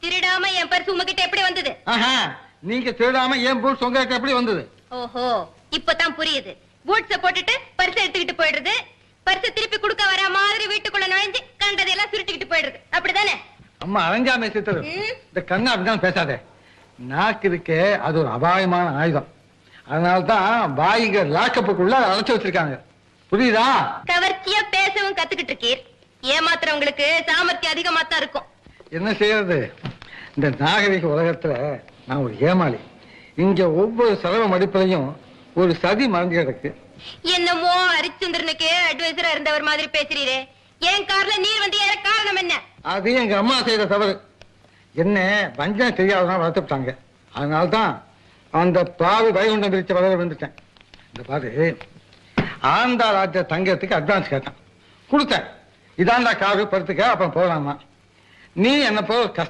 திருடாம என் purse உங்ககிட்ட எப்படி வந்தது? நீங்க திருடாம என் பூட்ஸ் உங்ககிட்ட எப்படி வந்தது? ஓஹோ, இப்பதான் புரியுது. பூட்ஸ போட்டுட்டு பர்ஸ் எடுத்துக்கிட்டு போயிடுறது, பர்ஸ் திருப்பி கொடுக்க வர மாதிரி வீட்டுக்குள்ள நுழைஞ்சு கண்டதெல்லாம் சுருட்டிக்கிட்டு போயிடுறது, அப்படிதானே? அம்மா அரைஞ்சாமே சித்தரு, இந்த கண்ணா அப்படிதான் பேசாதே. நாக்கு இருக்கே அது ஒரு அபாயமான ஆயுதம். அதனால்தான் பாய்ங்க லாக்கப்புக்குள்ள அழைச்சு வச்சிருக்காங்க. புரியுதா? கவர்ச்சியா பேசவும் கத்துக்கிட்டு இருக்கீர். ஏமாத்துறவங்களுக்கு சாமர்த்தியம் அதிகமா தான் இருக்கும். என்ன செய்யறது? இந்த நாகரிக உலகத்துல நான் ஒரு ஏமாளி. இங்க ஒவ்வொரு செலவு மடிப்பிலையும் ஒரு சதி மறைஞ்சு கிடக்கு. என்னமோ ஹரிச்சந்திரனுக்கு அட்வைசரா இருந்தவர் மாதிரி பேசுறீரே. என் கார்ல நீர் வந்து ஏற காரணம் என்ன? அது எங்க அம்மா செய்த தவறு. என்ன வஞ்சம் தெரியாததான் வளர்த்துட்டாங்க. அதனால்தான் அந்த பாவி வைகுண்டம் பிரிச்ச வளர வந்துட்டேன். இந்த பாரு, ஆந்தா ராஜ்ய தங்கத்துக்கு அட்வான்ஸ் கேட்டான், கொடுத்தேன். இதாண்டா காரு படுத்துக்க, அப்புறம் போகலாமா. நீ என்ன போ